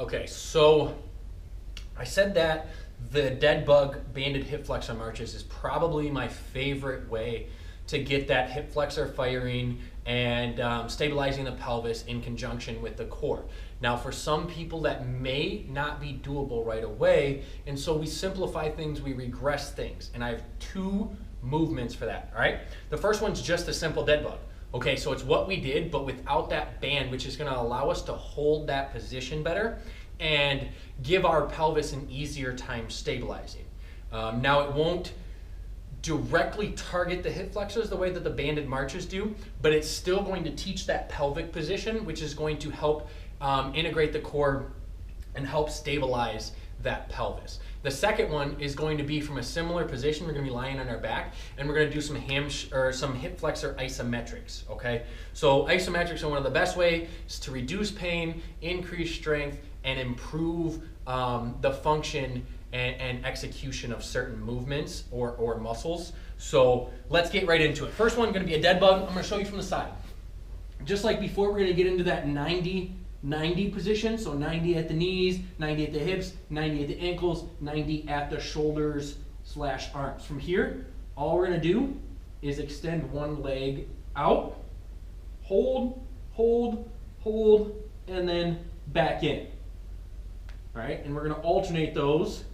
Okay, so I said that the dead bug banded hip flexor marches is probably my favorite way to get that hip flexor firing and stabilizing the pelvis in conjunction with the core. Now, for some people that may not be doable right away, and so we simplify things, we regress things, and I have two movements for that, all right? The first one's just a simple dead bug. Okay, so it's what we did, but without that band, which is gonna allow us to hold that position better and give our pelvis an easier time stabilizing. Now, it won't directly target the hip flexors the way that the banded marches do, but it's still going to teach that pelvic position, which is going to help integrate the core and help stabilize that pelvis. The second one is going to be from a similar position. We're going to be lying on our back, and we're going to do some hip flexor isometrics. Okay, so isometrics are one of the best ways to reduce pain, increase strength, and improve the function and execution of certain movements or muscles. So let's get right into it. First one going to be a dead bug. I'm going to show you from the side. Just like before, we're going to get into that 90 position, so 90 at the knees, 90 at the hips, 90 at the ankles, 90 at the shoulders / arms. From here, all we're going to do is extend one leg out, hold, hold, hold, and then back in. All right, and we're going to alternate those,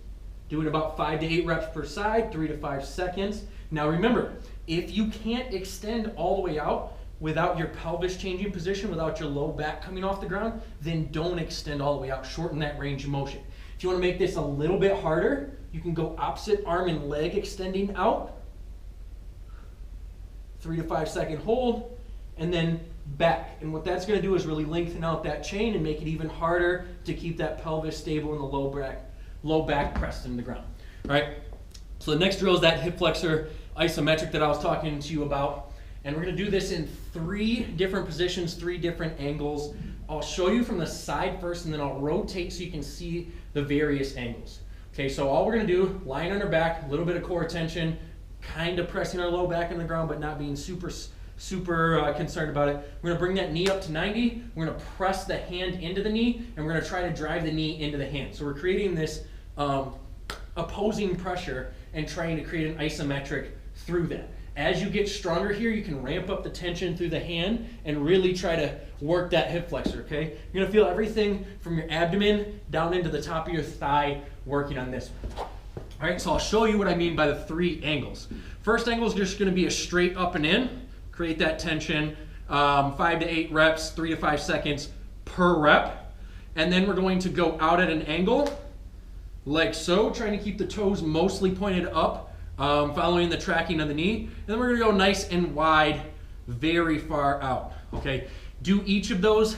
doing about 5 to 8 reps per side, 3 to 5 seconds. Now remember, if you can't extend all the way out, without your pelvis changing position, without your low back coming off the ground, then don't extend all the way out. Shorten that range of motion. If you want to make this a little bit harder, you can go opposite arm and leg extending out. 3 to 5 second hold, and then back. And what that's going to do is really lengthen out that chain and make it even harder to keep that pelvis stable and the low back pressed into the ground. All right. So the next drill is that hip flexor isometric that I was talking to you about. And we're going to do this in 3 different positions, 3 different angles. I'll show you from the side first, and then I'll rotate so you can see the various angles. Okay, so all we're going to do, lying on our back, a little bit of core tension, kind of pressing our low back in the ground, but not being super concerned about it. We're going to bring that knee up to 90. We're going to press the hand into the knee, and we're going to try to drive the knee into the hand. So we're creating this opposing pressure and trying to create an isometric through that. As you get stronger here, you can ramp up the tension through the hand and really try to work that hip flexor, okay? You're gonna feel everything from your abdomen down into the top of your thigh working on this one. All right, so I'll show you what I mean by the 3 angles. First angle is just gonna be a straight up and in, create that tension, 5 to 8 reps, 3 to 5 seconds per rep. And then we're going to go out at an angle, like so, trying to keep the toes mostly pointed up, following the tracking of the knee. And then we're gonna go nice and wide, very far out, okay? Do each of those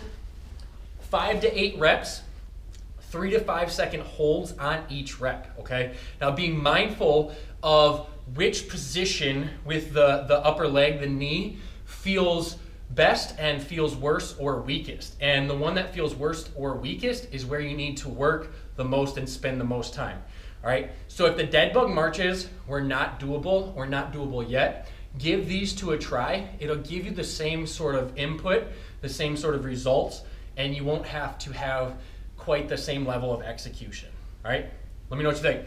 5 to 8 reps, 3 to 5 second holds on each rep, okay? Now being mindful of which position with the upper leg, the knee, feels best and feels worse or weakest. And the one that feels worst or weakest is where you need to work the most and spend the most time. All right, so if the dead bug marches were not doable or not doable yet, give these 2 a try. It'll give you the same sort of input, the same sort of results, and you won't have to have quite the same level of execution. All right, let me know what you think.